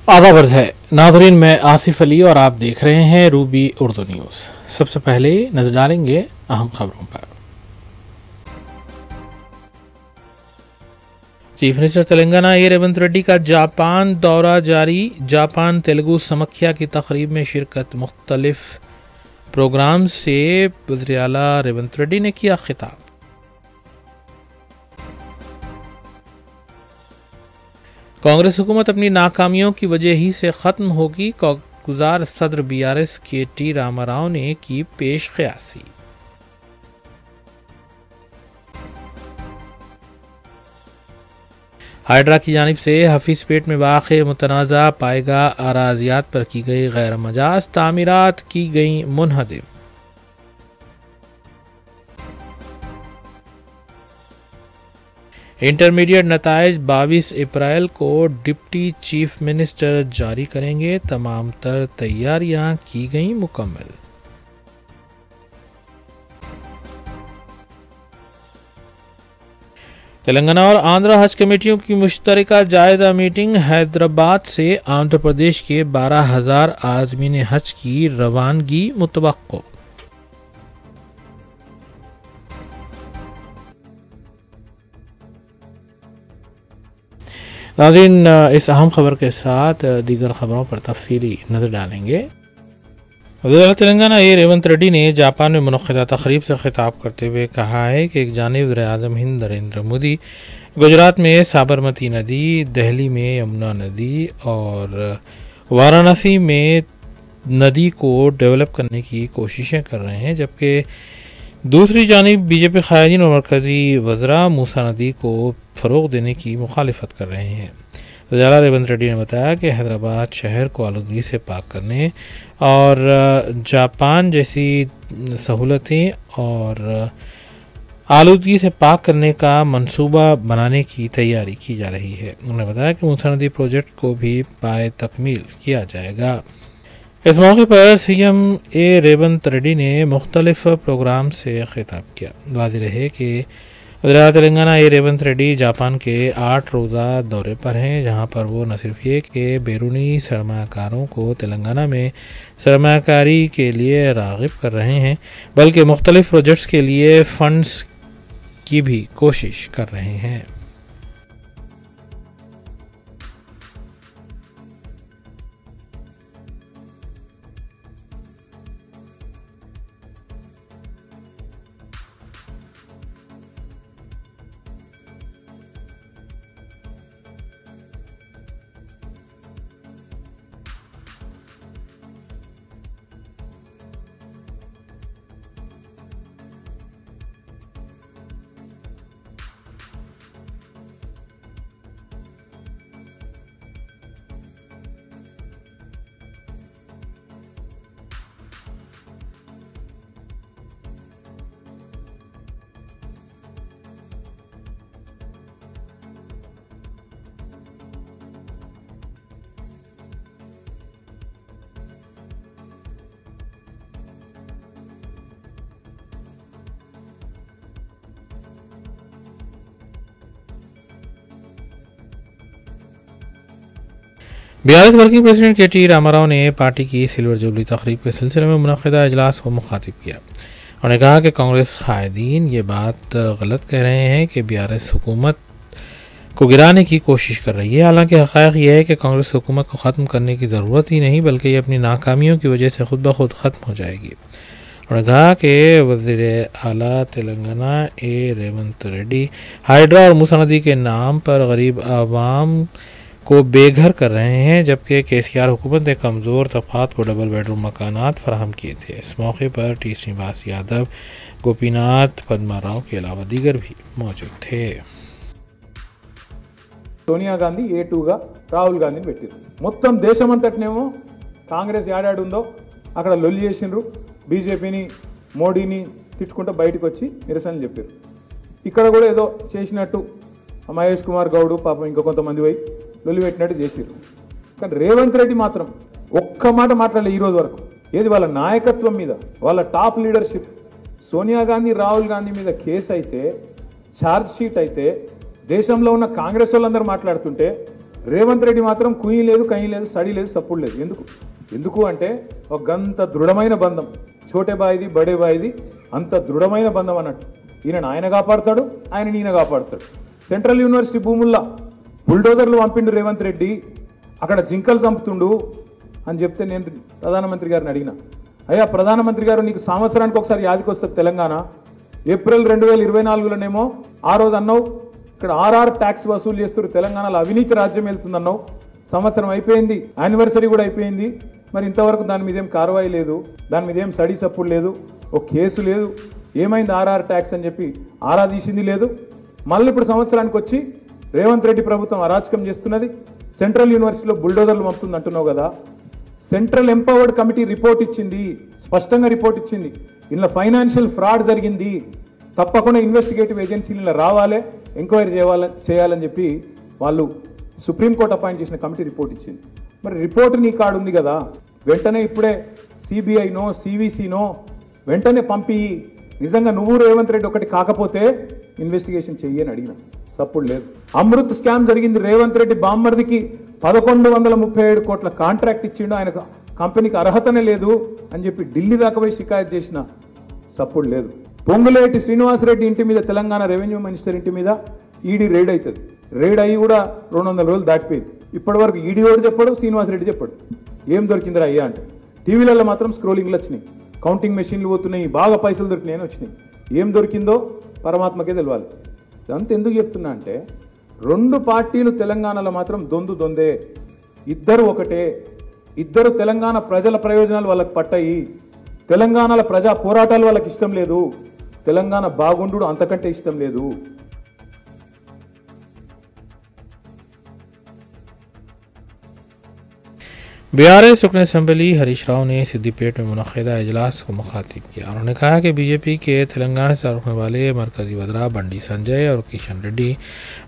आदाब अर्ज़ है नाज़रीन, मैं आसिफ अली और आप देख रहे हैं रूबी उर्दू न्यूज़। सबसे पहले नजर डालेंगे अहम खबरों पर। चीफ मिनिस्टर तेलंगाना ए रेवंत रेड्डी का जापान दौरा जारी। जापान तेलुगु समख्या की तकरीब में शिरकत। मुख्तलिफ प्रोग्राम से वज़ीर आला रेवंत रेड्डी ने किया खिताब। कांग्रेस हुकूमत अपनी नाकामियों की वजह ही से ख़त्म होगी। गुजार सदर बीआरएस के टी रामाराव ने की पेश क़यासी। हाइड्रा की जानिब से हफीज़पेट में वाक़े मुतनाज़ा पाएगा अराज़ियात पर की गई गैर मजाज तामीरात की गई मुनहदिम। इंटरमीडिएट नताइज 22 अप्रैल को डिप्टी चीफ मिनिस्टर जारी करेंगे। तमाम तर तैयारियां की गई मुकम्मल। तेलंगाना और आंध्र हज कमेटियों की मुश्तरका जायजा मीटिंग। हैदराबाद से आंध्र प्रदेश के 12,000 आज़मीन हज की रवानगी मुतवक्को। नाज़रीन, इस अहम खबर के साथ दीगर खबरों पर तफसीली नज़र डालेंगे। वज़ीर तेलंगाना ए रेवंत रेड्डी ने जापान में मुनक़्क़दा तक़रीब से खिताब करते हुए कहा है कि एक जानिब वज़ीर-ए-आज़म हिंद नरेंद्र मोदी गुजरात में साबरमती नदी, दिल्ली में यमुना नदी और वाराणसी में नदी को डेवलप करने की कोशिशें कर रहे हैं, जबकि दूसरी जानिब बीजेपी क़ायदीन और मरकज़ी वज़रा मूसा नदी को फ़रोग़ देने की मुखालिफत कर रहे हैं। वज़ीर आला रेवंत रेड्डी ने बताया कि हैदराबाद शहर को आलूदगी से पाक करने और जापान जैसी सहूलतें और आलूदगी से पाक करने का मंसूबा बनाने की तैयारी की जा रही है। उन्होंने बताया कि मूसा नदी प्रोजेक्ट को भी पाए तकमील किया जाएगा। इस मौके पर सीएम ए रेवंत रेड्डी ने मुख्तलिफ प्रोग्राम से खिताब किया। वाज़ेह रहे कि वज़ीर तेलंगाना ए रेवंत रेड्डी जापान के 8 रोज़ा दौरे पर हैं, जहां पर वो न सिर्फ ये कि बैरूनी सरमाकारों को तेलंगाना में सरमाकारी के लिए राग़िब कर रहे हैं, बल्कि मुख्तलिफ प्रोजेक्ट्स के लिए फ़ंड्स की भी कोशिश कर रहे हैं। बीआरएस वर्किंग प्रेसिडेंट के टी रामाराव ने पार्टी की सिल्वर जुबली तकरीब के सिलसिले में मुनक़्क़दा इजलास को मुखातिब किया। उन्होंने कहा कि कांग्रेस क़ायदीन ये बात गलत कह रहे हैं कि बीआरएस हुकूमत को गिराने की कोशिश कर रही है। हालांकि हक़ाइक़ यह है कि कांग्रेस हुकूमत को ख़त्म करने की ज़रूरत ही नहीं, बल्कि ये अपनी नाकामियों की वजह से खुद ब खुद ख़त्म हो जाएगी। उन्होंने कहा कि वज़ीर आला तेलंगाना ए रेवंत रेड्डी हाइड्रा और मूसा नदी के नाम पर गरीब आवाम को बेघर कर रहे हैं, जबकि केसीआर हुकूमत ने कमज़ोर तबक़ात को डबल बेडरूम मकानात फराहम किए थे। इस मौके पर टी श्रीनिवास यादव, गोपीनाथ पद्मा राव के अलावा दीगर भी मौजूद थे। सोनिया गांधी A2గా రాహుల్ గాంధీని పెట్టారు। మొత్తం దేశమంతటనేమో కాంగ్రెస్ యాడాడుందో అక్కడ లొల్లి చేసిండ్రు, బీజేపీని మోడీని తిట్టుకుంటూ బయటకు వచ్చి నిరసనలు చెప్పారు। ఇక్కడ కూడా ఏదో చేసినట్టు మహేష్ కుమార్ గౌడ్ పాపం ఇంకా కొంతమంది పోయి లొల్లి పెట్టినట్టు చేసిరు। కానీ రేవంత్ రెడ్డి మాత్రం ఒక్క మాట మాట్లాడలే ఈ రోజు వరకు। ఏది వాళ్ళ నాయకత్వం మీద, వాళ్ళ టాప్ లీడర్షిప్, సోనియా గాంధీ రాహుల్ గాంధీ మీద కేసు అయితే, ఛార్జ్ షీట్ అయితే, దేశంలో ఉన్న కాంగ్రెస్ వాళ్ళందరూ మాట్లాడుతుంటే రేవంత్ రెడ్డి మాత్రం కుయ్యి లేదు, కయ్యి లేదు, సడి లేదు, సప్పుడు లేదు. ఎందుకు అంటే ఒక గంత దృఢమైన బంధం, చోటే బాయిది బడే బాయిది, అంత దృఢమైన బంధం అన్నట్టు. ఆయన కాపాడుతాడు, ఈయన కాపాడుతాడు. సెంట్రల్ యూనివర్సిటీ భూముల్లో బుల్డోజర్లు పంపిండు రేవంత్ రెడ్డి, అక్కడ జింకలు చంపుతుండు అని చెప్తే నేను ప్రధానమంత్రి గారిని అడిగిన, అయ్యా ప్రధానమంత్రి గారు నీకు సంవత్సరానికి ఒకసారి యాదికి వస్తుంది తెలంగాణ. ఏప్రిల్ 2024లోనేమో ఆ రోజు అన్నావు ఇక్కడ ఆర్ఆర్ ట్యాక్స్ వసూలు చేస్తారు, తెలంగాణలో అవినీతి రాజ్యం వెళ్తుందన్నావు. సంవత్సరం అయిపోయింది, యానివర్సరీ కూడా అయిపోయింది, మరి ఇంతవరకు దాని మీద ఏం కార్వాయి లేదు, దాని మీద ఏం స్టడీ సపోర్ట్ లేదు, ఒక కేసు లేదు. ఏమైంది ఆర్ఆర్ ట్యాక్స్ అని చెప్పి ఆరా తీసింది లేదు. మళ్ళీ ఇప్పుడు సంవత్సరానికి వచ్చి రేవంత్ రెడ్డి ప్రభుత్వం అరాచకం చేస్తున్నది, సెంట్రల్ యూనివర్సిటీలో బుల్డోజర్లు పంపుతుంది అంటున్నావు కదా. సెంట్రల్ ఎంపవర్డ్ కమిటీ రిపోర్ట్ ఇచ్చింది, స్పష్టంగా రిపోర్ట్ ఇచ్చింది, ఇలా ఫైనాన్షియల్ ఫ్రాడ్ జరిగింది, తప్పకుండా ఇన్వెస్టిగేటివ్ ఏజెన్సీలు ఇలా రావాలి, ఎంక్వైరీ చేయాలని చెప్పి వాళ్ళు సుప్రీంకోర్టు అపాయింట్ చేసిన కమిటీ రిపోర్ట్ ఇచ్చింది. మరి రిపోర్ట్ నీ కాడు ఉంది కదా, వెంటనే ఇప్పుడే సిబిఐనో సివిసినో వెంటనే పంపి, నిజంగా నువ్వు రేవంత్ రెడ్డి ఒకటి కాకపోతే ఇన్వెస్టిగేషన్ చెయ్యని అడిగిన, సప్పుడు లేదు. అమృత్ స్కామ్ జరిగింది, రేవంత్ రెడ్డి బామ్మర్దికి 1137 కోట్ల కాంట్రాక్ట్ ఇచ్చిండు, ఆయన కంపెనీకి అర్హతనే లేదు అని చెప్పి ఢిల్లీ దాకా పోయి షికాయత్ చేసిన, సప్పుడు లేదు. పొంగులేటి శ్రీనివాసరెడ్డి ఇంటి మీద, తెలంగాణ రెవెన్యూ మినిస్టర్ ఇంటి మీద ఈడీ రైడ్ అవుతుంది, రైడ్ అయ్యి కూడా 200 రోజులు దాటిపోయింది. ఇప్పటి వరకు ఈడీ వాడు చెప్పాడు, శ్రీనివాసరెడ్డి చెప్పాడు ఏం దొరికిందిరా అయ్యా అంటే. టీవీలలో మాత్రం స్క్రోలింగ్లు వచ్చినాయి, కౌంటింగ్ మెషిన్లు పోతున్నాయి, బాగా పైసలు దొరికినాయని వచ్చినాయి. ఏం దొరికిందో పరమాత్మకే తెలవాలి. ఇదంతా ఎందుకు చెప్తున్నా అంటే, 2 పార్టీలు తెలంగాణలో మాత్రం దొందే, ఇద్దరు ఒకటే, ఇద్దరు తెలంగాణ ప్రజల ప్రయోజనాలు వాళ్ళకి పట్టాయి, తెలంగాణలో ప్రజా పోరాటాలు వాళ్ళకి ఇష్టం లేదు, తెలంగాణ బాగుండు అంతకంటే ఇష్టం లేదు. बीआरएस रुकन असम्बली हरीश राव ने सिद्दीपेट में मुनक़िदा इजलास को मुखातिब किया। उन्होंने कहा कि बीजेपी के तेलंगाना से रुकने वाले मरकजी वज़रा बंडी संजय और किशन रेड्डी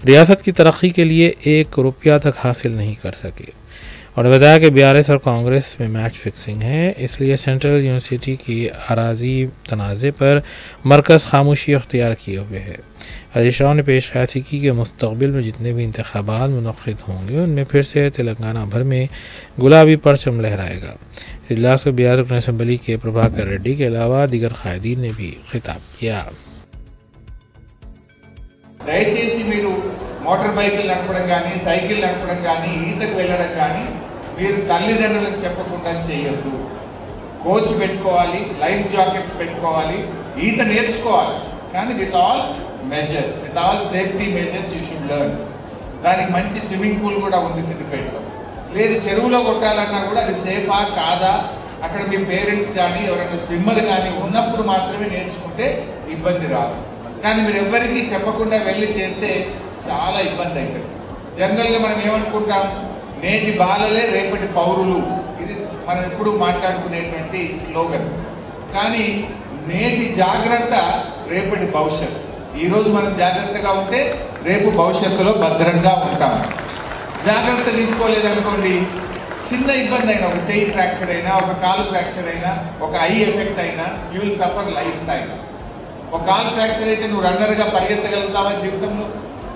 रियासत की तरक्की के लिए 1 रुपया तक हासिल नहीं कर सके। उन्होंने बताया कि बीआरएस और कांग्रेस में मैच फिक्सिंग है, इसलिए सेंट्रल यूनिवर्सिटी की अराजी तनाज़े पर मरकज़ खामोशी अख्तियार किए हुए है। हरीश राव ने पेश ख्यासी की कि मुस्तक़बिल में जितने भी इंतखाबात मुनक़्क़िद होंगे उनमें फिर से तेलंगाना भर में गुलाबी परचम लहराएगा। इस इजलास को बीआरएस रुकन असम्बली के प्रभाकर रेड्डी के अलावा दीगर क़ायदीन ने भी खिताब किया। దయచేసి మీరు మోటార్ బైకులు నడపడం కానీ, సైకిల్ నడపడం కానీ, ఈతకు వెళ్ళడం కానీ మీరు తల్లిదండ్రులకు చెప్పకుండా చేయొద్దు. కోచ్ పెట్టుకోవాలి, లైఫ్ జాకెట్స్ పెట్టుకోవాలి, ఈత నేర్చుకోవాలి, కానీ with all measures, with all safety measures you should learn. దానికి మంచి స్విమ్మింగ్ పూల్ కూడా ఉంది సిద్దిపేటలో. లేదు చెరువులో కొట్టాలన్నా కూడా అది సేఫా కాదా, అక్కడ మీ పేరెంట్స్ కానీ ఎవరైనా స్విమ్మర్ కానీ ఉన్నప్పుడు మాత్రమే నేర్చుకుంటే ఇబ్బంది రాదు. కానీ మీరు ఎవ్వరికీ చెప్పకుండా వెళ్ళి చేస్తే చాలా ఇబ్బంది అవుతుంది. జనరల్గా మనం ఏమనుకుంటాం, నేటి బాలలే రేపటి పౌరులు, ఇది మనం ఎప్పుడు మాట్లాడుకునేటువంటి స్లోగన్. కానీ నేటి జాగ్రత్త రేపటి భవిష్యత్తు. ఈరోజు మనం జాగ్రత్తగా ఉంటే రేపు భవిష్యత్తులో భద్రంగా ఉంటాం. జాగ్రత్త తీసుకోలేదనుకోండి, చిన్న ఇబ్బంది అయినా, ఒక చెయ్యి ఫ్రాక్చర్ అయినా, ఒక కాలు ఫ్రాక్చర్ అయినా, ఒక ఐ ఎఫెక్ట్ అయినా, you will suffer life time. ఒక కాలు ఫ్రాక్చర్ అయితే నువ్వు రన్నర్గా పరిగెత్తగలుగుతావా జీవితంలో?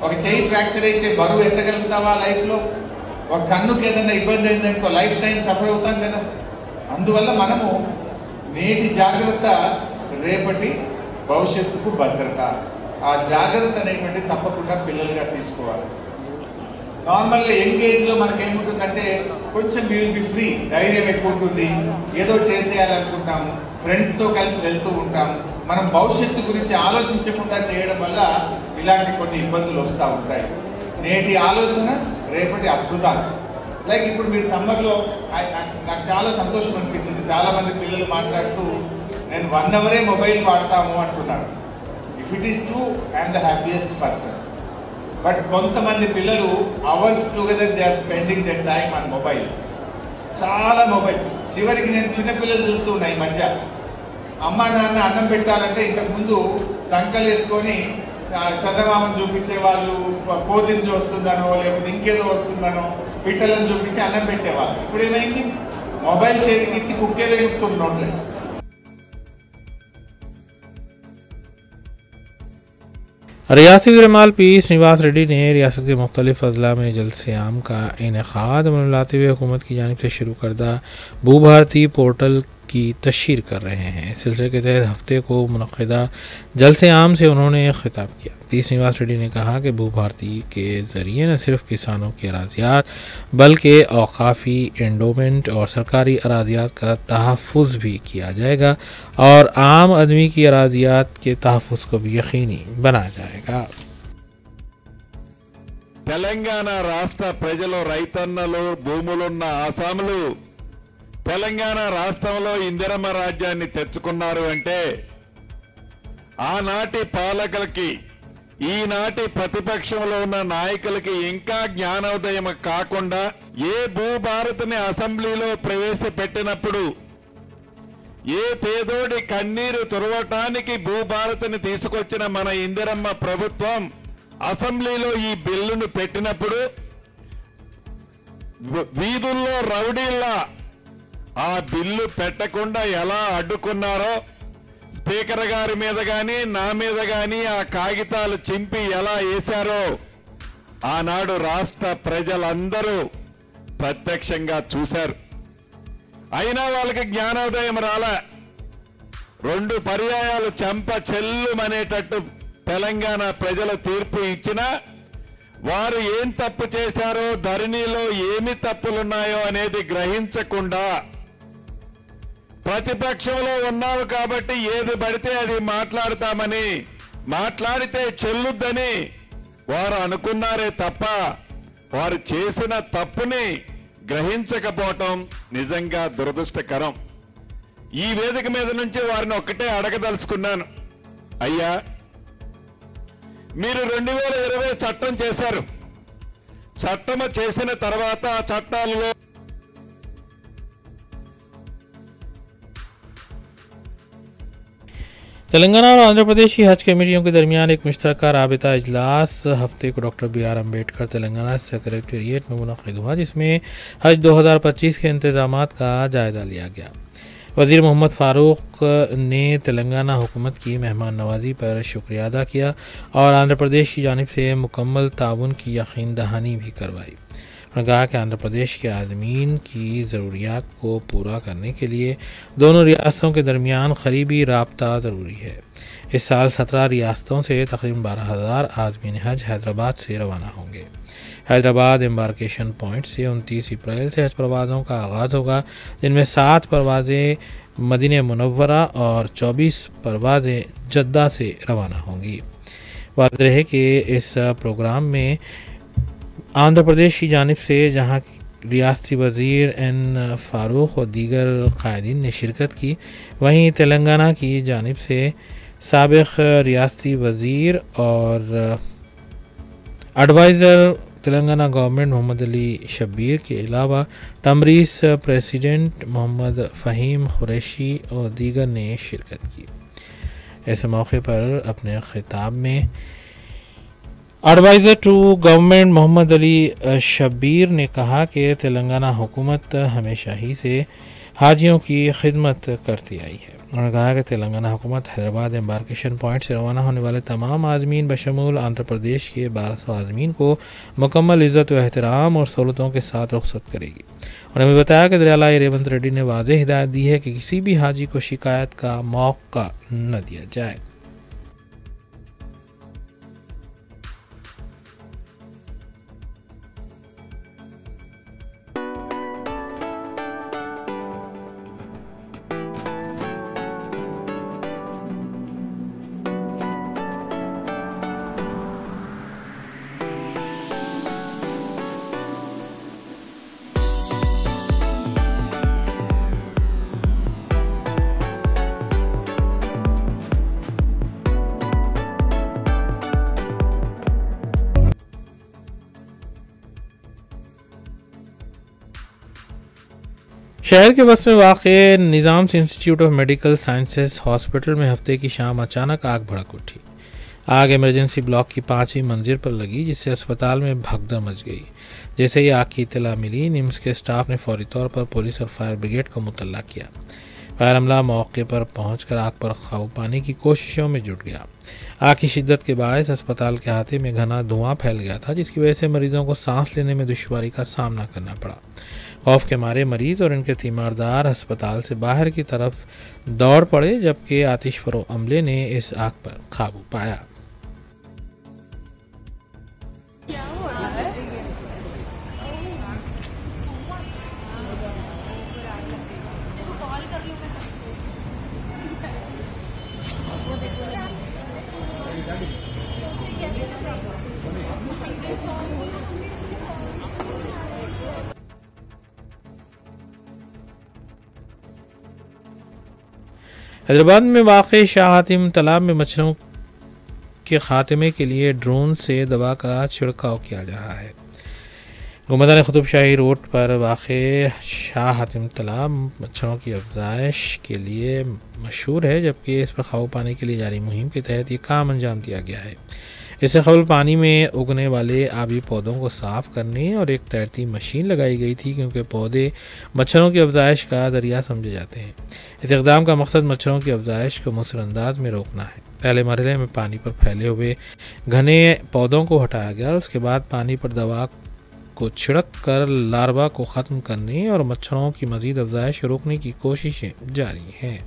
ఒక చెయ్యి ఫ్రాక్చర్ అయితే బరువు ఎత్తగలుగుతావా లైఫ్లో? ఒక కన్నుకి ఏదైనా ఇబ్బంది అయిందనుకో లైఫ్ టైం సఫర్ అవుతాం కదా. అందువల్ల మనము నేటి జాగ్రత్త రేపటి భవిష్యత్తుకు భద్రత. ఆ జాగ్రత్త అనేటువంటి తప్పకుండా పిల్లలుగా తీసుకోవాలి. నార్మల్గా యంగ్ ఏజ్లో మనకేముంటుందంటే కొంచెం విల్ బి ఫ్రీ, ధైర్యం ఎక్కువ ఉంటుంది, ఏదో చేసేయాలనుకుంటాము, ఫ్రెండ్స్తో కలిసి వెళ్తూ ఉంటాము. మనం భవిష్యత్తు గురించి ఆలోచించకుండా చేయడం వల్ల ఇలాంటి కొన్ని ఇబ్బందులు వస్తూ ఉంటాయి. నేటి ఆలోచన రేపటి అద్భుతాలు. లైక్ ఇప్పుడు మీరు సమ్మర్లో నాకు చాలా సంతోషం అనిపించింది, చాలామంది పిల్లలు మాట్లాడుతూ నేను 1 అవరే మొబైల్ వాడతాము అంటున్నారు. If it is true I'm the happiest person. But కొంతమంది పిల్లలు hours together they are spending that time on mobiles. చాలా మొబైల్. చివరికి నేను చిన్నపిల్లలు చూస్తూ ఉన్నా ఈ మధ్య, అమ్మ నాన్న అన్నం పెట్టాలంటే ఇంతకుముందు సంకలు వేసుకొని చందమామను చూపించేవాళ్ళు, కోతిని వస్తుందనో లేకపోతే ఇంకేదో వస్తుందనో పిట్టలను చూపించి అన్నం పెట్టేవాళ్ళు. ఇప్పుడు ఏమైంది, మొబైల్ చేతికి ఇచ్చి కుక్కేదో చెప్తుంది నోట్లే. रियासती वज़ीर-ए-माल पी श्रीनिवास रेड्डी ने रियासत के मुख्तलिफ अजला में जलसे आम का इनेकाद मनाते हुए हुकूमत की जानिब से शुरू करदा भू भारती पोर्टल की तशहीर कर रहे हैं। इस सिलसिले के तहत हफ्ते को मुनक़्क़िदा जलसे आम से उन्होंने खिताब किया। पी श्रीनिवास रेड्डी ने कहा कि भू भारती के ज़रिए न सिर्फ किसानों की अराज़ियात बल्कि औक़ाफ़ी एंडोमेंट और सरकारी अराज़ियात का तहफ़्फ़ुज़ भी किया जाएगा और आम आदमी की अराज़ियात के तहफ़्फ़ुज़ को भी यकीनी बनाया जाएगा। తెలంగాణ రాష్ట్ర ప్రజలు రైతన్నలు భూములున్న ఆసాములు తెలంగాణ రాష్ట్రంలో ఇందిరమ్మ రాజ్యాన్ని తెచ్చుకున్నారు అంటే ఆనాటి పాలకులకి ఈనాటి ప్రతిపక్షంలో ఉన్న నాయకులకి ఇంకా జ్ఞానోదయం కాకుండా ఏ భూభారతిని అసెంబ్లీలో ప్రవేశపెట్టినప్పుడు ఏ పేదోడి కన్నీరు తుడవటానికి భూభారతిని తీసుకొచ్చిన మన ఇందిరమ్మ ప్రభుత్వం అసెంబ్లీలో ఈ బిల్లును పెట్టినప్పుడు వీధుల్లో రౌడీల్లా ఆ బిల్లు పెట్టకుండా ఎలా అడ్డుకున్నారో స్పీకర్ గారి మీద గాని నా మీద గాని ఆ కాగితాలు చింపి ఎలా వేశారో ఆనాడు రాష్ట్ర ప్రజలందరూ ప్రత్యక్షంగా చూశారు. అయినా వాళ్ళకి జ్ఞానోదయం రాలే. 2 పర్యాయాలు చెంప చెల్లుమనేటట్టు తెలంగాణ ప్రజల తీర్పు ఇచ్చినా వారు ఏం తప్పు చేశారో ధరణిలో ఏమి తప్పులున్నాయో అనేది గ్రహించకుండా ప్రతిపక్షంలో ఉన్నావు కాబట్టి ఏది పడితే అది మాట్లాడతామని మాట్లాడితే చెల్లుద్దని వారు అనుకున్నారే తప్ప వారు చేసిన తప్పుని గ్రహించకపోవటం నిజంగా దురదృష్టకరం. ఈ వేదిక మీద నుంచి వారిని ఒక్కటే అడగదలుచుకున్నాను. అయ్యా, మీరు 2020 చట్టం చేశారు. చట్టం చేసిన తర్వాత ఆ చట్టాలలో तेलंगाना और आंध्र प्रदेश की हज कमेटियों के दरमियान एक मुश्तरका राबिता इजलास हफ्ते को doctor BR Ambedkar Telangana secretariat में मुनक़्क़िद हुआ, जिसमें हज 2025 के इंतजामात का जायज़ा लिया गया। वज़ीर मोहम्मद फ़ारूक ने तेलंगाना हुकूमत की मेहमान नवाजी पर शुक्रिया अदा किया और आंध्र प्रदेश की जानिब से मुकम्मल ताउन की यकीन दहानी भी करवाई। उन्होंने कहा कि आंध्र प्रदेश के आज़मीन की ज़रूरियात को पूरा करने के लिए दोनों रियासतों के दरमियान करीबी राब्ता ज़रूरी है। इस साल 17 रियासतों से तकरीबन 12,000 आज़मीन हज हैदराबाद से रवाना होंगे। हैदराबाद एम्बार्केशन पॉइंट से 29 अप्रैल से हज परवाज़ों का आगाज़ होगा, जिनमें 7 परवाज़ें मदीना मुनव्वरा और 24 परवाज़ें जद्दा से रवाना होंगी। वाज़ेह है कि इस प्रोग्राम में आंध्र प्रदेश की जानिब से जहां रियासती वज़ीर N फ़ारूक और दीगर क़ायदीन ने शिरकत की, वहीं तेलंगाना की जानिब से साबिक़ रियासती वज़ीर और एडवाइज़र तेलंगाना गवर्नमेंट मोहम्मद अली शब्बीर के अलावा तमरीस प्रेसिडेंट मोहम्मद फ़हीम कुरैशी और दीगर ने शिरकत की। ऐसे मौके पर अपने खिताब में adviser to government Mohammed Ali Shabbir ने कहा कि तेलंगाना हुकूमत हमेशा ही से हाजियों की खिदमत करती आई है। उन्होंने कहा कि तेलंगाना हुकूमत हैदराबाद एम्बार्केशन पॉइंट से रवाना होने वाले तमाम आज़मीन बशमूल आंध्र प्रदेश के 1200 आज़मीन को मुकम्मल इज़्ज़त व एहतराम और सहूलतों के साथ रुखसत करेगी। उन्होंने बताया कि दरियाला रेवंत रेड्डी ने वाज़ेह हिदायत दी है कि किसी भी हाजी को शिकायत का मौका न दिया जाए। शहर के बस में वाक़े Nizam's institute of medical sciences hospital में हफ्ते की शाम अचानक आग भड़क उठी। आग इमरजेंसी ब्लॉक की 5वीं मंजिल पर लगी, जिससे अस्पताल में भगदड़ मच गई। जैसे ही आग की इत्तला मिली, निम्स के स्टाफ ने फौरी तौर पर पुलिस और फायर ब्रिगेड को मुतल्ला किया। फायर अमला मौके पर पहुंचकर आग पर काबू पाने की कोशिशों में जुट गया। आग की शिद्दत के बायस अस्पताल के अहाते में घना धुआं फैल गया था, जिसकी वजह से मरीजों को सांस लेने में दुश्वारी का सामना करना पड़ा। खौफ के मारे मरीज और इनके तीमारदार अस्पताल से बाहर की तरफ दौड़ पड़े, जबकि आतिशफरो अमले ने इस आग पर काबू पाया। हैदराबाद में वाक़ई शाह हातिम तालाब में मच्छरों के खात्मे के लिए ड्रोन से दवा का छिड़काव किया जा रहा है। गुमदान कुतुब शाही रोड पर वाक़ शाह हातिम तालाब मच्छरों की अफजाइश के लिए मशहूर है, जबकि इस पर काबू पाने के लिए जारी मुहिम के तहत ये काम अंजाम दिया गया है। इससे कबल पानी में उगने वाले आबी पौधों को साफ करने और एक तैरती मशीन लगाई गई थी, क्योंकि पौधे मच्छरों की अफजाइश का जरिया समझे जाते हैं। इस इक़दाम का मकसद मच्छरों की अफजाइश को मुसरअंदाज में रोकना है। पहले मरहले में पानी पर फैले हुए घने पौधों को हटाया गया और उसके बाद पानी पर दवा को छिड़क कर लार्वा को ख़त्म करने और मच्छरों की मज़ीद अफजाइश रोकने की कोशिशें जारी हैं।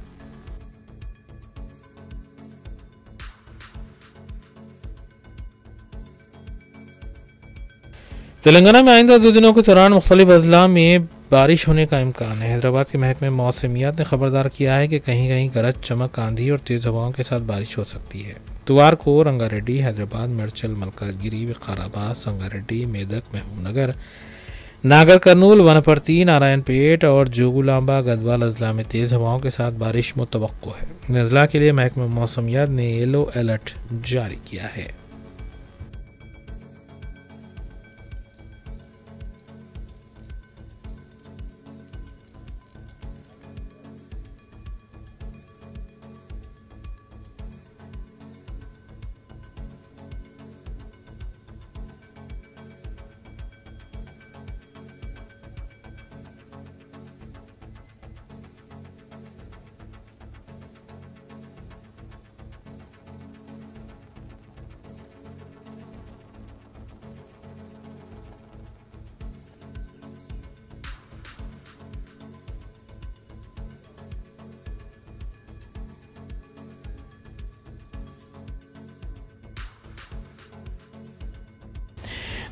तेलंगाना में आइंदा 2 दिनों के दौरान मुख्तलिफ अजला में बारिश होने का इम्कान है। हैदराबाद के महकमे मौसमियात ने खबरदार किया है कि कहीं कहीं गरज चमक, आंधी और तेज़ हवाओं के साथ बारिश हो सकती है। इतवार को रंगारेड्डी, हैदराबाद, मेडचल, मलकाजगिरी, विकाराबाद, संगारेड्डी, मेदक, महबूबनगर, नागर कर्नूल, वनपर्ती, नारायणपेट और जोगुलांबा गदवाल अजला में तेज़ हवाओं के साथ बारिश मुतवक्को है। इन अजला के लिए महकमे मौसमियात ने येलो अलर्ट जारी किया है।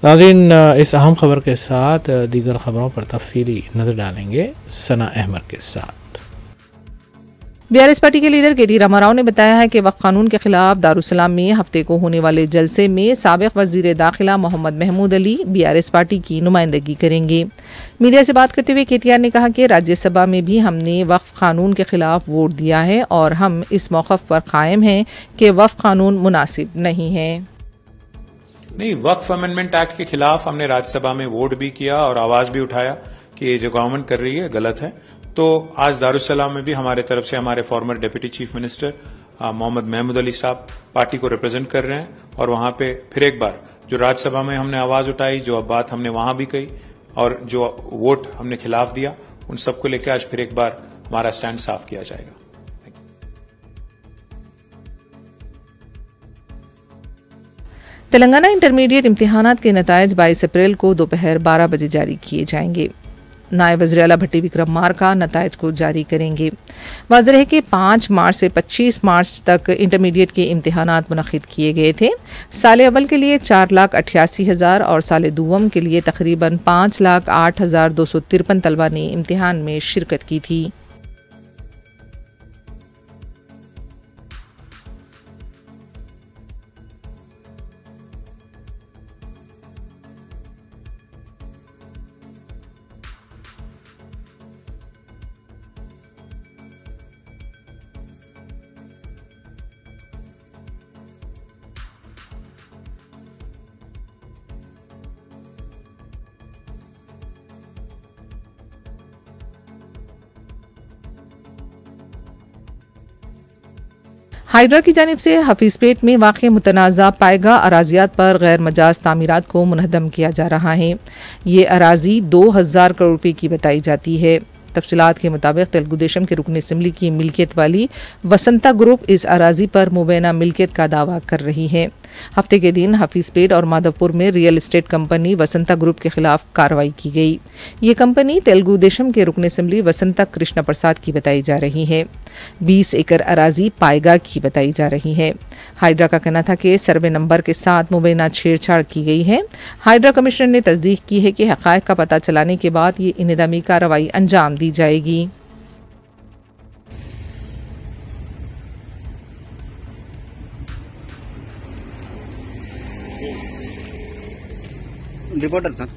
नाज़रीन, इस अहम खबर के साथ दीगर खबरों पर तफसीली नजर डालेंगे सना अहमद के साथ। बीआरएस पार्टी के लीडर के टी रामाराव ने बताया है कि वक्फ कानून के खिलाफ दारुसलाम में हफ्ते को होने वाले जलसे में साबिक वजीर दाखिला मोहम्मद महमूद अली बीआरएस पार्टी की नुमाइंदगी करेंगे। मीडिया से बात करते हुए केटीआर ने कहा कि राज्यसभा में भी हमने वक्फ कानून के खिलाफ वोट दिया है और हम इस मौक़िफ़ पर कायम हैं कि वक्फ कानून मुनासिब नहीं है। नहीं, वक्फ अमेंडमेंट एक्ट के खिलाफ हमने राज्यसभा में वोट भी किया और आवाज भी उठाया कि ये जो गवर्नमेंट कर रही है गलत है। तो आज दारुसलाम में भी हमारे तरफ से हमारे former deputy chief minister Mohammed Mahmood Ali साहब पार्टी को रिप्रेजेंट कर रहे हैं और वहां पे फिर एक बार जो राज्यसभा में हमने आवाज उठाई, जो अब बात हमने वहां भी कही और जो वोट हमने खिलाफ दिया, उन सबको लेकर आज फिर एक बार हमारा स्टैंड साफ किया जाएगा। तेलंगाना इंटरमीडिएट इम्तिहानात के नतायज 22 अप्रैल को दोपहर 12 बजे जारी किए जाएंगे। नायब वज़ीर आला भट्टी विक्रमार्का नतायज को जारी करेंगे। वाज़ेह है कि 5 मार्च से 25 मार्च तक इंटरमीडिएट के इम्तिहानात मुनक़िद किए गए थे। साल अव्वल के लिए 4,88,000 और साल दूम के लिए तकरीबन 5,08,253 तलबा ने इम्तिहान में शिरकत की थी। हाइड्रा की जानिब से हफीजपेट में वाक़ मुतनाज़ा पायगा अराजियात पर गैर मजाज तामीरात को मुनहदम किया जा रहा है। ये अराजी 2,000 करोड़ रुपये की बताई जाती है। तफसीलात के मुताबिक तेलुगु देशम के रुकन असम्बली की मिल्कियत वाली वसंता ग्रुप इस अराजी पर मुबैना मिल्कियत का दावा कर रही है। हफ्ते के दिन हफीजपेट और माधवपुर में real estate company Vasanta group के खिलाफ कार्रवाई की गई। ये कंपनी तेलुगु देशम के रुकन असम्बली वसंता कृष्ण प्रसाद की बताई जा रही है। 20 एकड़ अराजी पाएगा की बताई जा रही है। हाइड्रा का कहना था कि सर्वे नंबर के साथ मुबैना छेड़छाड़ की गई है। हाइड्रा कमिश्नर ने तस्दीक की है कि हक़ाइक़ का पता चलाने के बाद ये इंतज़ामी कार्रवाई अंजाम दी जाएगी। रिपोर्टर सर,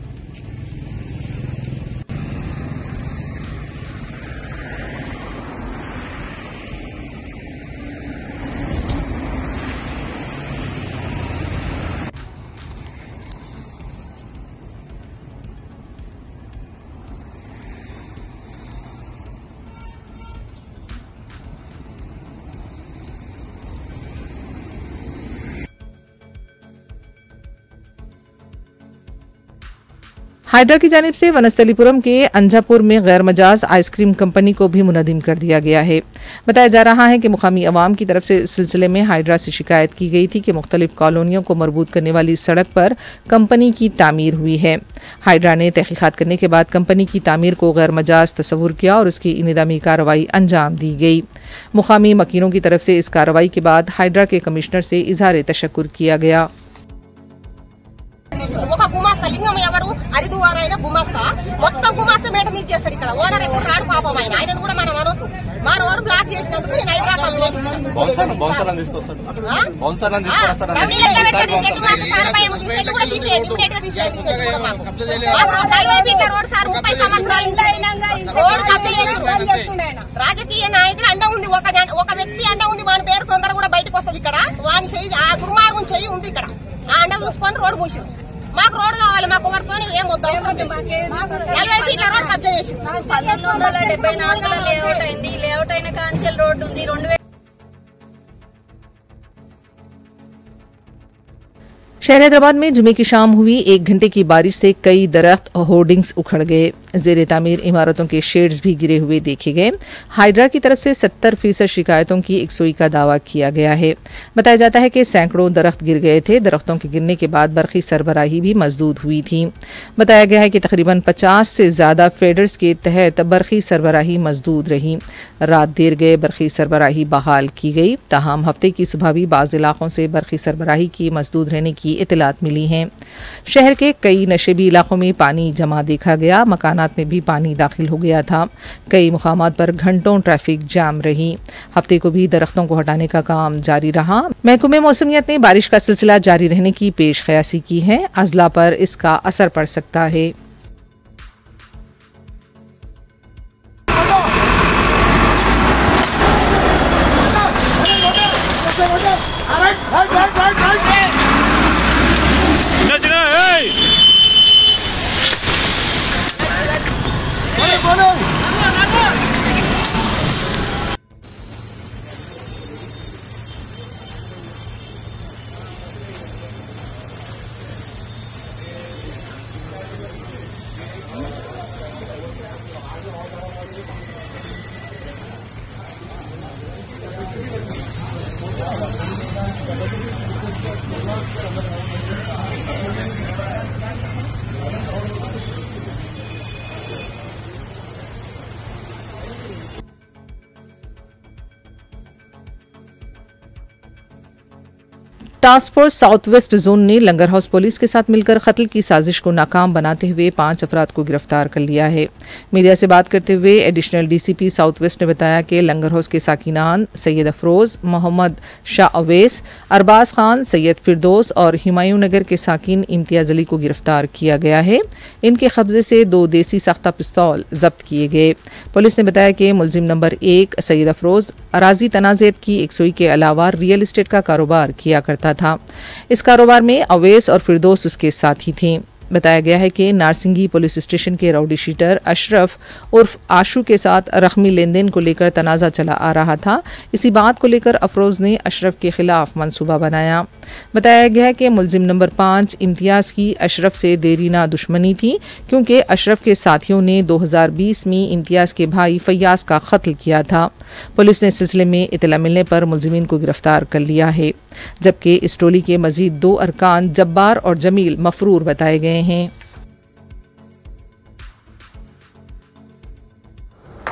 हाइड्रा की जानिब से वनस्थलीपुरम के अंजापुर में गैर मजाज आइसक्रीम कंपनी को भी मुनदिम कर दिया गया है। बताया जा रहा है कि मुकामी अवाम की तरफ से इस सिलसिले में हाइड्रा से शिकायत की गई थी कि मुख्तलिफ कॉलोनियों को मरबूत करने वाली सड़क पर कंपनी की तामीर हुई है। हाइड्रा ने तहकीकात करने के बाद कंपनी की तामीर को गैर मजाज तस्वुर किया और उसकी इंतज़ामी कार्रवाई अंजाम दी गई। मुकामी मकीनों की तरफ से इस कार्रवाई के बाद हाइड्रा के कमिश्नर से इजहार तशक्कुर किया गया। ఒక గుమాస్తా లింగం ఎవరు అరిదువారు అయినా గుమాస్తా మొత్తం గుమాస్తా మేడం ఇచ్చేస్తాడు ఇక్కడ ఓనర్ ఎప్పుడు రాడు పాపం ఆయనను కూడా మనం అనొద్దు మా రోడ్ బ్లాక్ చేసినందుకు నేను హైడ్రా కంప్లైంట్ ఇచ్చాను బౌన్సర్లను తీసుకొస్తాడు కూడా తీసేయండి ఇమీడియట్ గా తీసేయండి రోడ్ సార్ 30 సంవత్సరాలు రోడ్ రాజకీయ నాయకుడు అండ ఉంది ఒక వ్యక్తి అండ ఉంది వాని పేరు తొందర కూడా బయటకు వస్తుంది ఇక్కడ వాని చెయ్యి ఆ దుర్మార్గం చెయ్యి ఉంది ఇక్కడ ఆ అండ చూసుకొని రోడ్ మూసింది మాకు రోడ్ కావాలి మాకు ఎవరితో ఏం వద్దు 40 ఫీట్ల రోడ్ కబ్జా చేసి 1974 లేఅవుట్ అయింది లేఅవుట్ అయిన కాంచెల్ రోడ్ ఉంది 2000 शहर हैदराबाद में जुमे की शाम हुई 1 घंटे की बारिश से कई दरख्त होर्डिंग्स उखड़ गए। ज़ेरे तामीर इमारतों के शेड्स भी गिरे हुए देखे गए। हाइड्रा की तरफ से 70% शिकायतों की यकसुई का दावा किया गया है। बताया जाता है कि सैकड़ों दरख्त गिर गए थे। दरख्तों के गिरने के बाद बरक़ी सरबराही भी मजदूद हुई थी। बताया गया है कि तकरीबन 50 से ज़्यादा फेडर्स के तहत बरक़ी सरबराही मजदूद रही। रात देर गए बरक़ी सरबराही बहाल की गई। ताहम हफ्ते की सुबह भी बाज़ इलाकों से बरक़ी सरबराही की मजदूद रहने की इतलात मिली हैं। शहर के कई नशेबी इलाकों में पानी जमा देखा गया। मकानात में भी पानी दाखिल हो गया था। कई मुकामात पर घंटों ट्रैफिक जाम रही। हफ्ते को भी दरख्तों को हटाने का काम जारी रहा। महकमे मौसमियत ने बारिश का सिलसिला जारी रहने की पेश क़यासी की है। अजला पर इसका असर पड़ सकता है। Task force south west zone ने लंगर हाउस पुलिस के साथ मिलकर कत्ल की साजिश को नाकाम बनाते हुए 5 अफराद को गिरफ्तार कर लिया है। मीडिया से बात करते हुए एडिशनल डीसीपी साउथ वेस्ट ने बताया कि लंगर हाउस के साकिनान सैयद अफरोज, मोहम्मद शाह अवैस, अरबाज खान, सैयद फिरदौस और हुमायूं नगर के साकिन इम्तियाज अली को गिरफ्तार किया गया है। इनके कब्जे से 2 देसी सख्ता पिस्तौल जब्त किए गए। पुलिस ने बताया कि मुलजिम नंबर 1 सैयद अफरोज अराजी तनाज़ेत की यकसुई के अलावा रियल एस्टेट का कारोबार किया करता था। इस कारोबार में अवैस और फिरदौस उसके साथी थे। बताया गया है कि नारसिंगी पुलिस स्टेशन के राउडी शीटर अशरफ उर्फ आशू के साथ रकमी लेन देन को लेकर तनाज़ा चला आ रहा था। इसी बात को लेकर अफरोज ने अशरफ के खिलाफ मंसूबा बनाया। बताया गया है कि मुलजिम नंबर 5 इम्तियाज़ की अशरफ से देरीना दुश्मनी थी, क्योंकि अशरफ के साथियों ने 2020 में इम्तियाज़ के भाई फैयाज का कत्ल किया था। पुलिस ने इस सिलसिले में इतला मिलने पर मुलजिमीन को गिरफ्तार कर लिया है, जबकि इस टोली के मजीद 2 अरकान जब्बार और जमील मफरूर बताए गए हैं।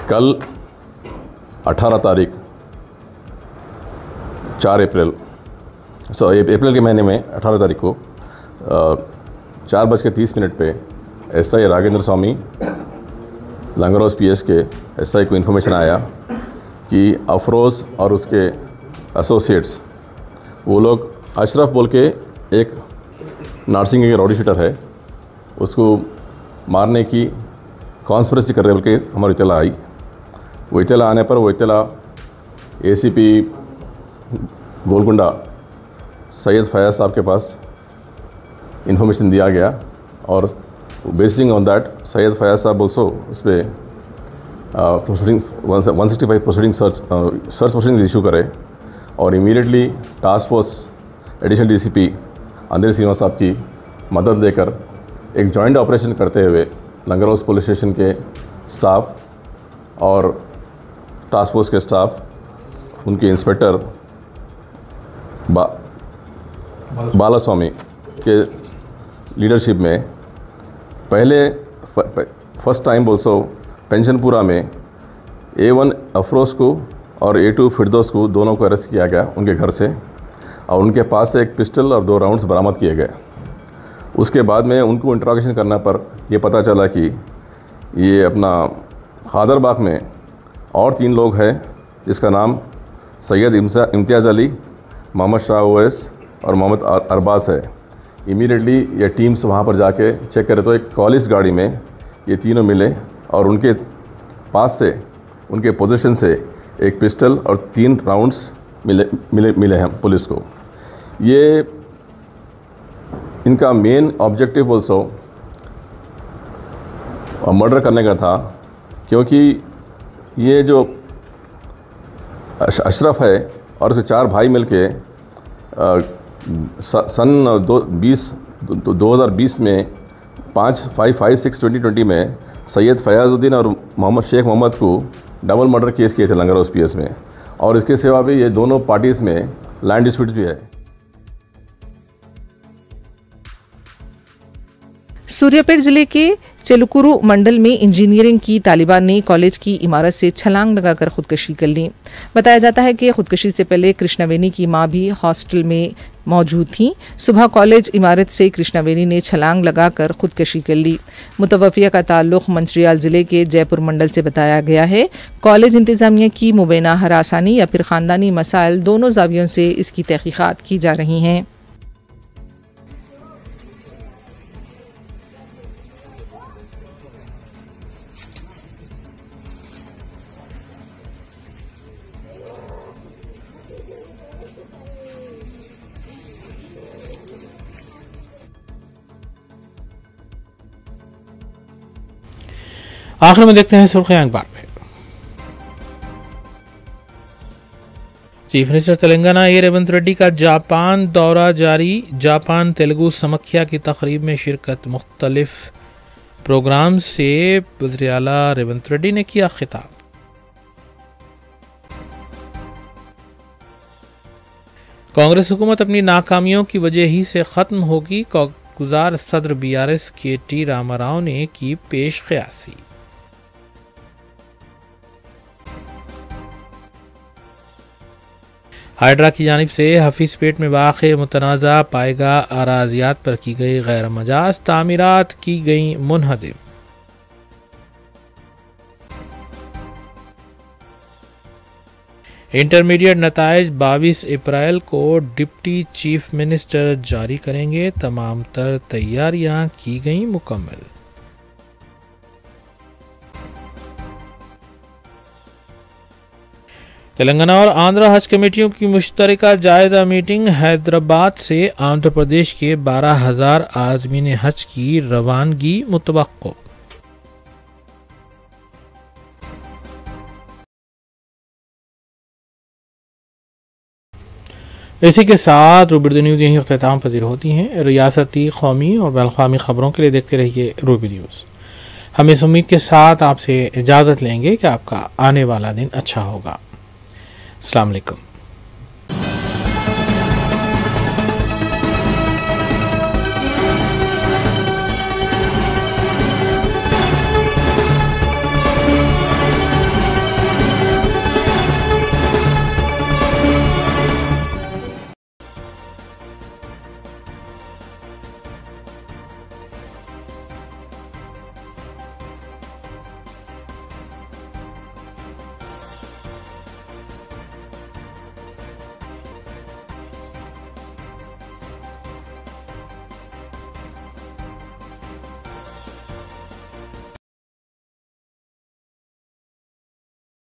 कल 18 तारीख 4 अप्रैल अप्रैल के महीने में 18 तारीख को 4:30 पे एसआई राघेंद्र स्वामी लंगरोज पीएस के एसआई को इन्फॉर्मेशन आया कि अफरोज़ और उसके एसोसिएट्स वो लोग अशरफ बोल के एक नारसिंगी के राउडी शीटर है, उसको मारने की कॉन्स्पिरेसी कर रहे बोल के हमारी इत्तला आई। वो इत्तला आने पर वो इत्तला एसीपी गोलकुंडा सैयद फयाज साहब के पास इन्फॉर्मेशन दिया गया और basing on that Syed Fayaz साहब ऑल्सो उस पर proceeding 165 proceeding search proceeding issue करे और immediately task force additional DCP अंधेर श्रीनिवास साहब की मदद लेकर एक जॉइंट ऑपरेशन करते हुए लंगरोज पुलिस स्टेशन के स्टाफ और टास्क फोर्स के स्टाफ, उनके इंस्पेक्टर बालास्वामी के लीडरशिप में पहले फर्स्ट टाइम ऑल्सो पेंशनपुरा में A1 अफरोज़ को और A2 फिरदौस को दोनों को अरेस्ट किया गया उनके घर से, और उनके पास से एक पिस्टल और 2 राउंड्स बरामद किए गए। उसके बाद में उनको इंट्रोगेशन करने पर ये पता चला कि ये अपना खादरबाग में और 3 लोग हैं, जिसका नाम सैयद इम्तियाज़ अली, मोहम्मद शाह ओवैस और मोहम्मद अरबाज है। इमीडिएटली ये टीम्स वहाँ पर जाके चेक करे तो एक कॉलिस गाड़ी में ये तीनों मिले और उनके पास से, उनके पोजीशन से एक पिस्टल और 3 राउंड्स मिले हैं पुलिस को। ये इनका मेन ऑब्जेक्टिव ऑल्सो मर्डर करने का था, क्योंकि ये जो अशरफ है और उसके 4 भाई मिलके सन 2020 में 5/5/6/2020 में सैयद फयाजुद्दीन और मोहम्मद शेख मोहम्मद को डबल मर्डर केस किए थे लंगरोज पीएस में, और इसके सिवा भी ये दोनों पार्टीज़ में लैंड डिस्प्यूट्स भी है। सूर्यापेट जिले के चेलुकुरु मंडल में इंजीनियरिंग की तालिबान ने कॉलेज की इमारत से छलांग लगाकर खुदकशी कर ली। बताया जाता है कि खुदकशी से पहले कृष्णावेनी की मां भी हॉस्टल में मौजूद थी। सुबह कॉलेज इमारत से कृष्णावेनी ने छलांग लगाकर खुदकशी कर ली। मुतवफ़िया का ताल्लुक मंचिरियाल जिले के जयपुर मंडल से बताया गया है। कॉलेज इंतजामिया की मुबैना हरासानी या फिर ख़ानदानी मसाइल, दोनों जावियों से इसकी तहकीक़ात की जा रही हैं। आखिर में देखते हैं सुर्खियां अखबार में। चीफ मिनिस्टर तेलंगाना ए रेवंत रेड्डी का जापान दौरा जारी। जापान तेलुगु समख्या की तकरीब में शिरकत। मुख्तलिफ प्रोग्राम से वज़ीर आला रेवंत रेड्डी ने किया खिताब। कांग्रेस हुकूमत अपनी नाकामियों की वजह ही से खत्म होगी। गुजार सदर BRS के टी रामाराव ने की पेश क़यासी। हाइड्रा की जानिब से हफीज पेट में वाक़े मुतनाज़ा पाएगा अराजियात पर की गई गैर मजाज तामीरात की गई मुनहदिम। इंटरमीडिएट नताइज 22 अप्रैल को डिप्टी चीफ मिनिस्टर जारी करेंगे। तमाम तर तैयारियां की गई मुकम्मल। तेलंगाना और आंध्र हज कमेटियों की मुश्तरका जायजा मीटिंग हैदराबाद से आंध्र प्रदेश के 12,000 आज़मीन हज की रवानगी मुतवक्को। इसी के साथ रूबी न्यूज़ यहीं अख्ताम पजीर होती हैं। रियासती, कौमी और बैनुल-अक़वामी खबरों के लिए देखते रहिए रूबी न्यूज़। हम इस उम्मीद के साथ आपसे इजाज़त लेंगे कि आपका आने वाला दिन अच्छा होगा। अस्सलाम वालेकुम।